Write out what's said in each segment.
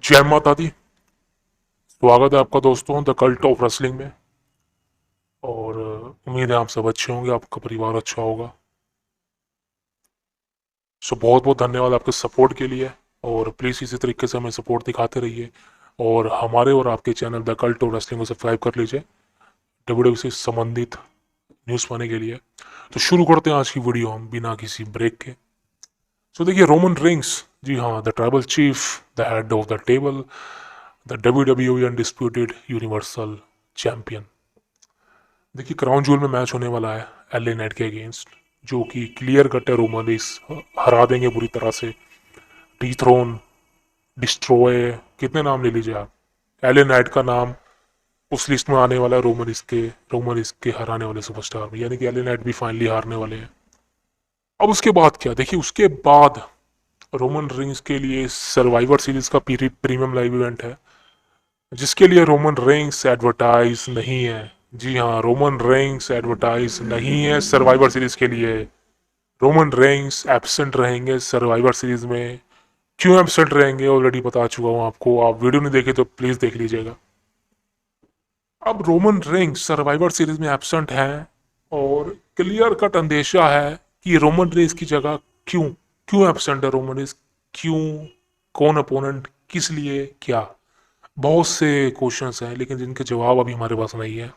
जय माता दी। स्वागत है आपका दोस्तों द कल्ट ऑफ रेसलिंग में। और उम्मीद है आप सब अच्छे होंगे, आपका परिवार अच्छा होगा। सो बहुत बहुत धन्यवाद आपके सपोर्ट के लिए। और प्लीज़ इसी तरीके से हमें सपोर्ट दिखाते रहिए। और हमारे और आपके channel the cult of wrestling को सब्सक्राइब कर लीजिए डब्ल्यूडब्ल्यूई से संबंधित न्यूज़ पाने के लिए। तो शुरू करते हैं आज की वीडियो हम बिना किसी ब्रेक के। सो देखिए, रोमन रिंग्स, जी हाँ, the tribal chief, the head of the table, the WWE undisputed universal champion. देखिए, क्राउन जूल में मैच होने वाला है एलए नाइट के अगेंस्ट, जो कि क्लियर कट है रोमन रेस हरा देंगे पूरी तरह से। डीथ्रोन, डिस्ट्रॉय, कितने नाम ले लीजिए आप, एलए नाइट का नाम उस लिस्ट में आने वाला है रोमन इसके हराने वाले सुपरस्टार में, यानी कि एलए नाइट भी फाइनली हारने वाले हैं। अब उसके बाद क्या, देखिए उसके बाद रोमन रिंग्स के लिए सर्वाइवर सीरीज का प्रीमियम लाइव इवेंट है, जिसके लिए रोमन रेंग्स एडवर्टाइज नहीं है। जी हाँ, रोमन रेंग्स एडवर्टाइज नहीं है सर्वाइवर सीरीज के लिए। रोमन रेंग्स एब्सेंट रहेंगे सर्वाइवर सीरीज में। क्यों एब्सेंट रहेंगे ऑलरेडी बता चुका हूँ आपको, आप वीडियो नहीं देखे तो प्लीज देख लीजिएगा। अब रोमन रेंग्स सर्वाइवर सीरीज में एब्सेंट हैं और क्लियर कट अंदेशा है कि रोमन रेंग्स की जगह क्यों क्यों एब्सेंट है रोमन रेंग्स, क्यों, कौन अपोनेंट, किस लिए, क्या, बहुत से क्वेश्चंस हैं लेकिन जिनके जवाब अभी हमारे पास नहीं है।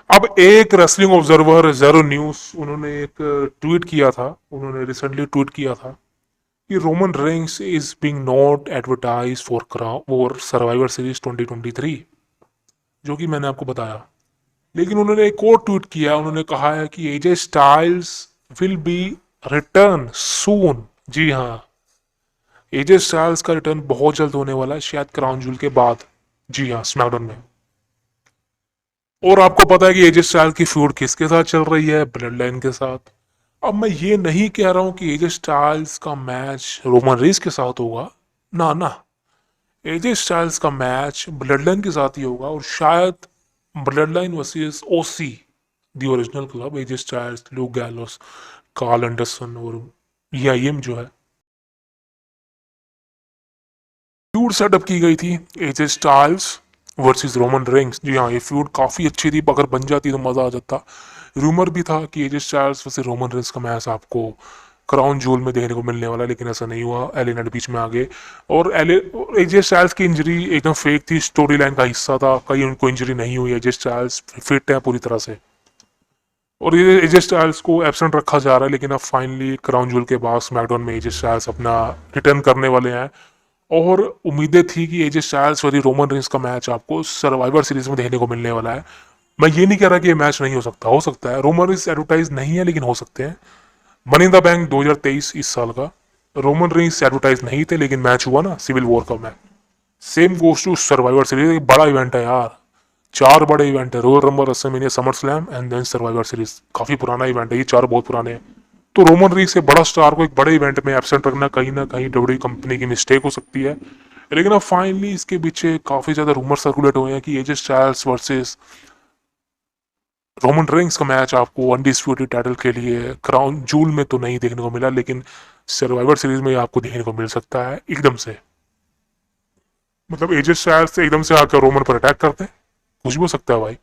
अब एक रेसलिंग ऑब्जर्वर जेरो न्यूज, उन्होंने एक ट्वीट किया था, उन्होंने रिसेंटली ट्वीट किया था कि Roman Reigns is being not advertise for survivor series 2023, जो कि मैंने आपको बताया। लेकिन उन्होंने एक और ट्वीट किया, उन्होंने कहा है कि AJ Styles will be return soon. जी हाँ, एजे स्टाइल्स का रिटर्न बहुत जल्द होने वाला है, शायद क्राउन जूल के बाद। जी हाँ, स्मैकडाउन में। और आपको पता है कि एजे स्टाइल्स की फ्यूड किसके साथ चल रही है, ब्लड लाइन के साथ। अब मैं ये नहीं कह रहा हूं कि एजे स्टाइल्स का मैच रोमन रेस के साथ होगा, ना ना। एजे स्टाइल्स का मैच ब्लड लाइन के साथ ही होगा, और शायद Bloodline versus OC, the Original Club, AJ Styles, Luke Gallows, Karl Anderson और ईआईएम जो है, फ्यूड सेटअप की गई थी AJ Styles versus Roman Reigns. जी हाँ, ये फ्यूड काफ़ी अच्छी थी, अगर बन जाती तो मज़ा आ जाता। रूमर भी था कि AJ Styles versus Roman Reigns का मैच आपको क्राउन जूल में देखने को मिलने वाला, लेकिन ऐसा नहीं हुआ, एले नाइट बीच में आ गए। और एजे स्टाइल्स की इंजरी एकदम फेक थी, स्टोरी लाइन का हिस्सा था, कहीं उनको इंजरी नहीं हुई, एजे स्टाइल्स फिट है पूरी तरह से। और ये एजे स्टाइल्स को एब्सेंट रखा जा रहा है, लेकिन अब फाइनली क्राउन जूल के बाद स्मैकडाउन में एजे स्टाइल्स अपना रिटर्न करने वाले हैं। और उम्मीदें थी कि एजे स्टाइल्स और रोमन रेंस का मैच आपको सर्वाइवर सीरीज में देखने को मिलने वाला है। मैं ये नहीं कह रहा कि ये मैच नहीं हो सकता, हो सकता है। रोमन रेंस एडवर्टाइज नहीं है लेकिन हो सकते हैं। मनी इन द बैंक 2023 इस साल का, रोमन रेंस एडवर्टाइज नहीं थे लेकिन मैच हुआ ना, सिविल वॉर का मैच। Same goes to Survivor Series, एक बड़ा इवेंट है यार, चार बड़े इवेंट है, Royal Rumble, WrestleMania, SummerSlam and then Survivor Series. काफी पुराना इवेंट है ये, चार बहुत पुराने हैं। तो रोमन रीस से बड़ा स्टार को एक बड़े इवेंट में एब्सेंट रखना कहीं ना कहीं डब्ल्यू कंपनी की मिस्टेक हो सकती है। लेकिन अब फाइनली इसके पीछे काफी ज्यादा रूमर सर्कुलेट हुए हैं कि AJ Styles versus Roman Reigns का मैच आपको अनडिस्प्यूटेड टाइटल के लिए क्राउन जूल में तो नहीं देखने को मिला, लेकिन सर्वाइवर सीरीज में आपको देखने को मिल सकता है एकदम से। मतलब एजे स्टाइल्स से एकदम से आकर रोमन पर अटैक करते हैं, कुछ भी हो सकता है भाई।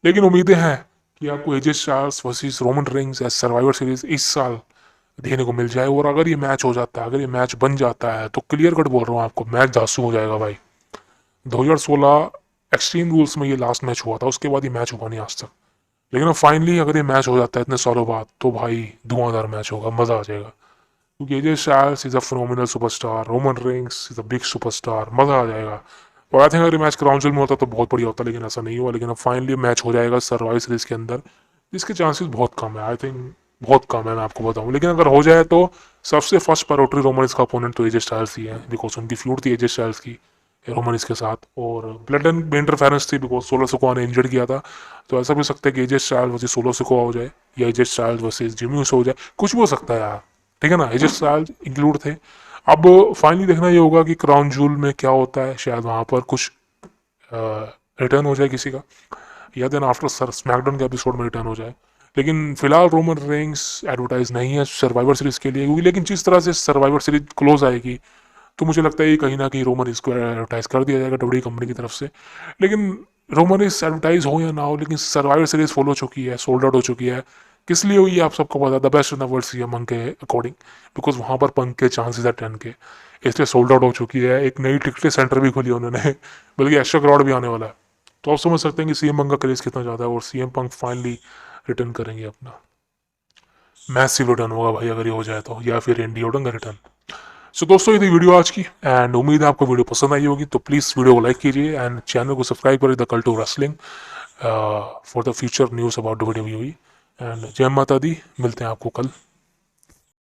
लेकिन उम्मीदें हैं कि आपको एजे स्टाइल्स वर्सेस रोमन रेंग्स या सर्वाइवर सीरीज इस साल देखने को मिल जाए। और अगर ये मैच हो जाता है, अगर ये मैच बन जाता है, तो क्लियर कट बोल रहा हूँ आपको, मैच धांसू हो जाएगा भाई। 2016 एक्सट्रीम रूल्स में ये लास्ट मैच हुआ था, उसके बाद ये मैच हुआ नहीं आज तक। लेकिन अब फाइनली अगर ये मैच हो जाता है इतने सालों बाद, तो भाई धुआंधार मैच होगा, मजा आ जाएगा। क्योंकि AJ Styles is a phenomenal superstar, Roman Reigns is a big superstar, मजा आ जाएगा। और आई थिंक अगर मैच क्राउंसिल में होता तो बहुत बढ़िया होता, लेकिन ऐसा नहीं हुआ। लेकिन अब फाइनली मैच हो जाएगा सर्वाइव सीरीज के अंदर, जिसके चांसेस बहुत कम है, आई थिंक बहुत कम है, मैं आपको बताऊं। लेकिन अगर हो जाए तो सबसे फर्स्ट प्रायोरिटी रोमन्स का अपोनेंट तो एजे स्टाइल्स ही है, बिकॉज उनकी फ्यूड थी एजे स्टाइल्स की रोमन्स के साथ। और ब्लड एंड में इंटरफेरेंस थी, बिकॉज 16 सिकोआ ने इंजर्ड किया था। तो ऐसा भी हो सकता है कि एजे स्टाइल्स वर्सेस 16 सिकोआ हो जाए, या एजे स्टाइल्स वर्सेस जिमी ऊसो हो जाए, कुछ भी हो सकता है यार। ठीक है ना, एजे स्टाइल्स इंक्लूड थे। अब फाइनली देखना ये होगा कि क्राउन जूल में क्या होता है, शायद वहां पर कुछ रिटर्न हो जाए किसी का, या देन आफ्टर स्मैकडाउन के एपिसोड में रिटर्न हो जाए। लेकिन फिलहाल रोमन रेंग्स एडवर्टाइज नहीं है सर्वाइवर सीरीज के लिए, क्योंकि लेकिन जिस तरह से सर्वाइवर सीरीज क्लोज आएगी, तो मुझे लगता है ये कहीं ना कहीं रोमन इसको एडवर्टाइज कर दिया जाएगा डब्ल्यू कंपनी की तरफ से। लेकिन रोमन इस एडवर्टाइज हो या ना हो, लेकिन सर्वाइवर सीरीज फॉलो हो चुकी है, सोल्ड आउट हो चुकी है। किस लिए हुई है आप सबको पता, the best in the world CM Punk के अकॉर्डिंग, बिकॉज वहाँ पर पंक के चांसेस है 10 के, इसलिए सोल्ड आउट हो चुकी है। एक नई टिकट सेंटर भी खोली उन्होंने, बल्कि एक्स्ट्रा क्राउड भी आने वाला है। तो आप समझ सकते हैं कि सीएम पंक का क्रेज कितना ज़्यादा है, और सीएम पंक फाइनली रिटर्न करेंगे अपना। मैसिव रिटर्न होगा भाई अगर ये हो जाए तो, या फिर रेंडी ऑर्टन का रिटर्न। सो दोस्तों ये थी वीडियो आज की, एंड उम्मीद है आपको वीडियो पसंद आई होगी। तो प्लीज़ वीडियो को लाइक कीजिए एंड चैनल को सब्सक्राइब करिए, the cult of wrestling, for the future news about WWE। And जय माता दी, मिलते हैं आपको कल।